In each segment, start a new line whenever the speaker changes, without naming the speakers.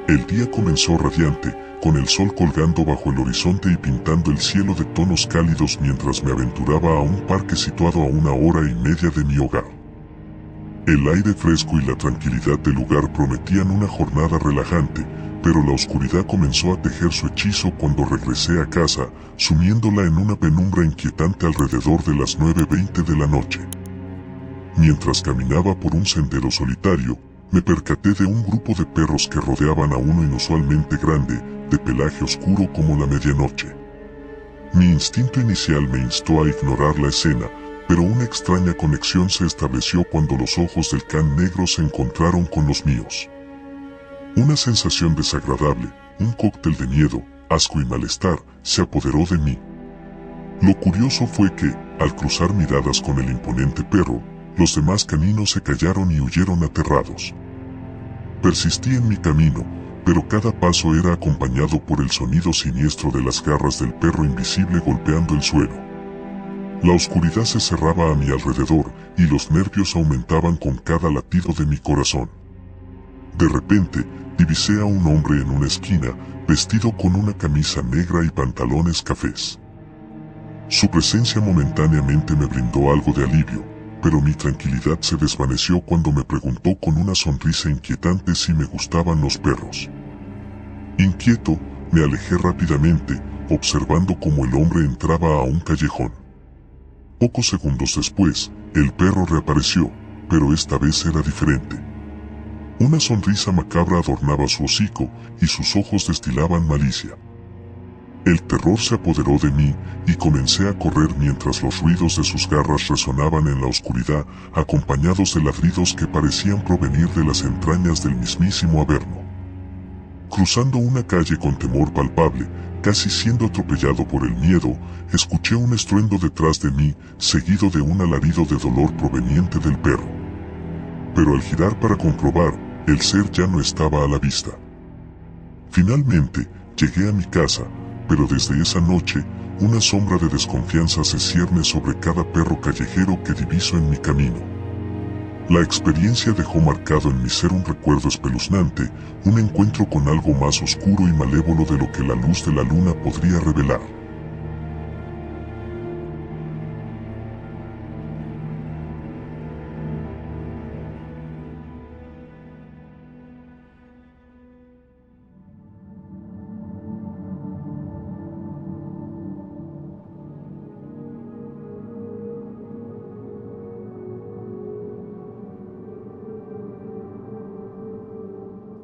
El día comenzó radiante, con el sol colgando bajo el horizonte y pintando el cielo de tonos cálidos mientras me aventuraba a un parque situado a 1 hora y media de mi hogar. El aire fresco y la tranquilidad del lugar prometían una jornada relajante, pero la oscuridad comenzó a tejer su hechizo cuando regresé a casa, sumiéndola en una penumbra inquietante alrededor de las 9:20 de la noche. Mientras caminaba por un sendero solitario, me percaté de un grupo de perros que rodeaban a uno inusualmente grande, de pelaje oscuro como la medianoche. Mi instinto inicial me instó a ignorar la escena, pero una extraña conexión se estableció cuando los ojos del can negro se encontraron con los míos. Una sensación desagradable, un cóctel de miedo, asco y malestar, se apoderó de mí. Lo curioso fue que, al cruzar miradas con el imponente perro, los demás caninos se callaron y huyeron aterrados. Persistí en mi camino, pero cada paso era acompañado por el sonido siniestro de las garras del perro invisible golpeando el suelo. La oscuridad se cerraba a mi alrededor y los nervios aumentaban con cada latido de mi corazón. De repente, divisé a un hombre en una esquina, vestido con una camisa negra y pantalones cafés. Su presencia momentáneamente me brindó algo de alivio, pero mi tranquilidad se desvaneció cuando me preguntó con una sonrisa inquietante si me gustaban los perros. Inquieto, me alejé rápidamente, observando cómo el hombre entraba a un callejón. Pocos segundos después, el perro reapareció, pero esta vez era diferente. Una sonrisa macabra adornaba su hocico y sus ojos destilaban malicia. El terror se apoderó de mí y comencé a correr mientras los ruidos de sus garras resonaban en la oscuridad, acompañados de ladridos que parecían provenir de las entrañas del mismísimo Averno. Cruzando una calle con temor palpable, casi siendo atropellado por el miedo, escuché un estruendo detrás de mí, seguido de un alarido de dolor proveniente del perro. Pero al girar para comprobar, el ser ya no estaba a la vista. Finalmente, llegué a mi casa, pero desde esa noche, una sombra de desconfianza se cierne sobre cada perro callejero que diviso en mi camino. La experiencia dejó marcado en mi ser un recuerdo espeluznante, un encuentro con algo más oscuro y malévolo de lo que la luz de la luna podría revelar.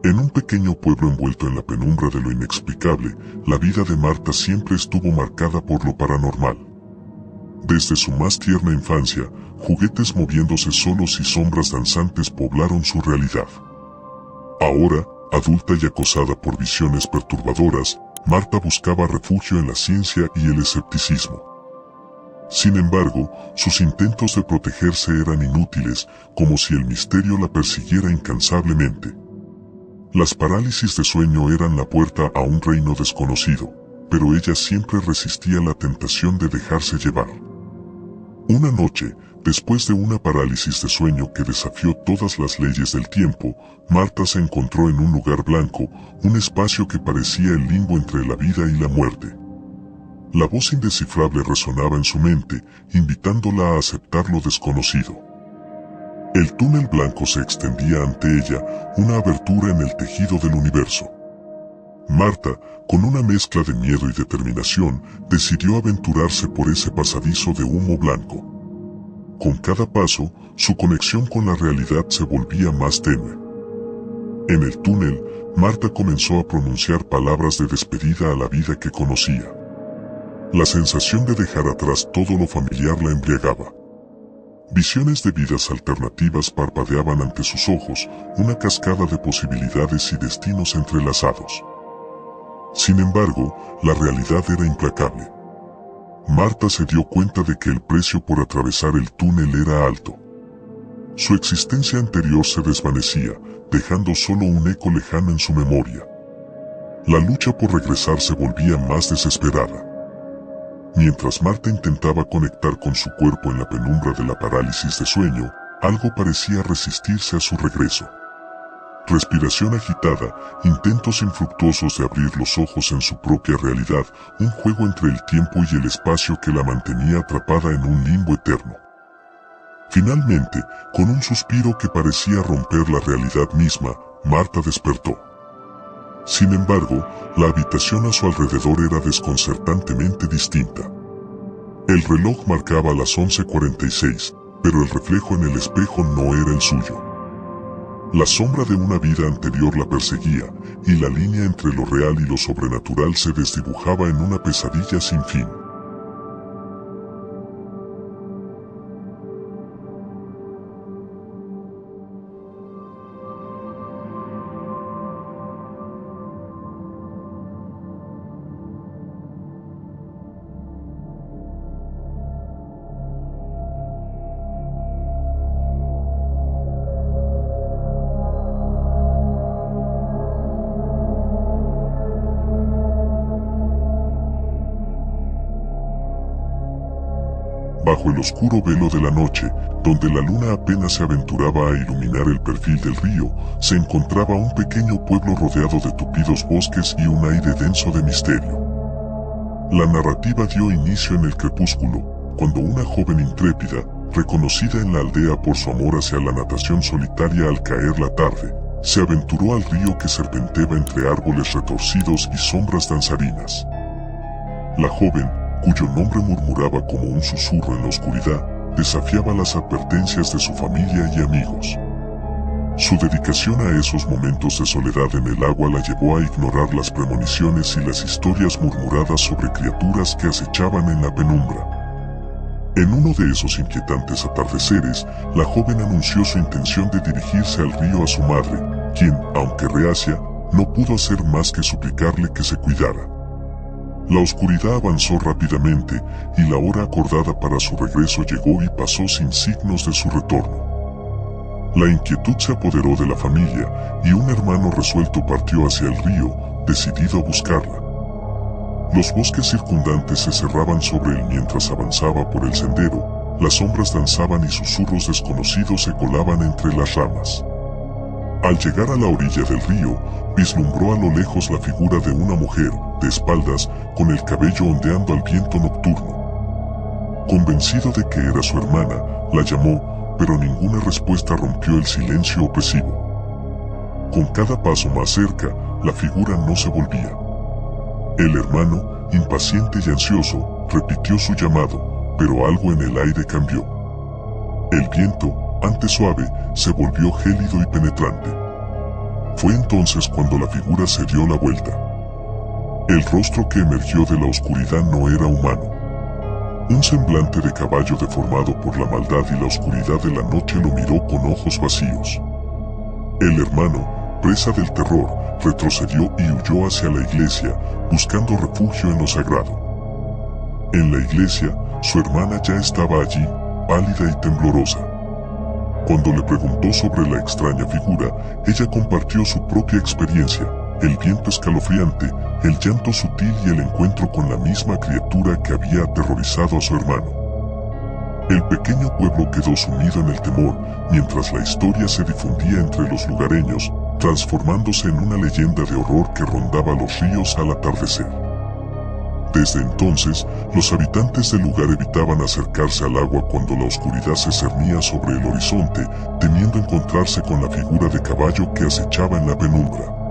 En un pequeño pueblo envuelto en la penumbra de lo inexplicable, la vida de Marta siempre estuvo marcada por lo paranormal. Desde su más tierna infancia, juguetes moviéndose solos y sombras danzantes poblaron su realidad. Ahora, adulta y acosada por visiones perturbadoras, Marta buscaba refugio en la ciencia y el escepticismo. Sin embargo, sus intentos de protegerse eran inútiles, como si el misterio la persiguiera incansablemente. Las parálisis de sueño eran la puerta a un reino desconocido, pero ella siempre resistía la tentación de dejarse llevar. Una noche, después de una parálisis de sueño que desafió todas las leyes del tiempo, Marta se encontró en un lugar blanco, un espacio que parecía el limbo entre la vida y la muerte. La voz indescifrable resonaba en su mente, invitándola a aceptar lo desconocido. El túnel blanco se extendía ante ella, una abertura en el tejido del universo. Marta, con una mezcla de miedo y determinación, decidió aventurarse por ese pasadizo de humo blanco. Con cada paso, su conexión con la realidad se volvía más tenue. En el túnel, Marta comenzó a pronunciar palabras de despedida a la vida que conocía. La sensación de dejar atrás todo lo familiar la embriagaba. Visiones de vidas alternativas parpadeaban ante sus ojos, una cascada de posibilidades y destinos entrelazados. Sin embargo, la realidad era implacable. Marta se dio cuenta de que el precio por atravesar el túnel era alto. Su existencia anterior se desvanecía, dejando solo un eco lejano en su memoria. La lucha por regresar se volvía más desesperada. Mientras Marta intentaba conectar con su cuerpo en la penumbra de la parálisis de sueño, algo parecía resistirse a su regreso. Respiración agitada, intentos infructuosos de abrir los ojos en su propia realidad, un juego entre el tiempo y el espacio que la mantenía atrapada en un limbo eterno. Finalmente, con un suspiro que parecía romper la realidad misma, Marta despertó. Sin embargo, la habitación a su alrededor era desconcertantemente distinta. El reloj marcaba las 11:46, pero el reflejo en el espejo no era el suyo. La sombra de una vida anterior la perseguía, y la línea entre lo real y lo sobrenatural se desdibujaba en una pesadilla sin fin. Bajo el oscuro velo de la noche, donde la luna apenas se aventuraba a iluminar el perfil del río, se encontraba un pequeño pueblo rodeado de tupidos bosques y un aire denso de misterio. La narrativa dio inicio en el crepúsculo, cuando una joven intrépida, reconocida en la aldea por su amor hacia la natación solitaria al caer la tarde, se aventuró al río que serpenteaba entre árboles retorcidos y sombras danzarinas. La joven, cuyo nombre murmuraba como un susurro en la oscuridad, desafiaba las advertencias de su familia y amigos. Su dedicación a esos momentos de soledad en el agua la llevó a ignorar las premoniciones y las historias murmuradas sobre criaturas que acechaban en la penumbra. En uno de esos inquietantes atardeceres, la joven anunció su intención de dirigirse al río a su madre, quien, aunque reacia, no pudo hacer más que suplicarle que se cuidara. La oscuridad avanzó rápidamente, y la hora acordada para su regreso llegó y pasó sin signos de su retorno. La inquietud se apoderó de la familia, y un hermano resuelto partió hacia el río, decidido a buscarla. Los bosques circundantes se cerraban sobre él mientras avanzaba por el sendero, las sombras danzaban y susurros desconocidos se colaban entre las ramas. Al llegar a la orilla del río, vislumbró a lo lejos la figura de una mujer, de espaldas, con el cabello ondeando al viento nocturno. Convencido de que era su hermana, la llamó, pero ninguna respuesta rompió el silencio opresivo. Con cada paso más cerca, la figura no se volvía. El hermano, impaciente y ansioso, repitió su llamado, pero algo en el aire cambió. El viento, antes suave, se volvió gélido y penetrante. Fue entonces cuando la figura se dio la vuelta. El rostro que emergió de la oscuridad no era humano. Un semblante de caballo deformado por la maldad y la oscuridad de la noche lo miró con ojos vacíos. El hermano, presa del terror, retrocedió y huyó hacia la iglesia, buscando refugio en lo sagrado. En la iglesia, su hermana ya estaba allí, pálida y temblorosa. Cuando le preguntó sobre la extraña figura, ella compartió su propia experiencia, el viento escalofriante, el llanto sutil y el encuentro con la misma criatura que había aterrorizado a su hermano. El pequeño pueblo quedó sumido en el temor, mientras la historia se difundía entre los lugareños, transformándose en una leyenda de horror que rondaba los ríos al atardecer. Desde entonces, los habitantes del lugar evitaban acercarse al agua cuando la oscuridad se cernía sobre el horizonte, temiendo encontrarse con la figura de caballo que acechaba en la penumbra.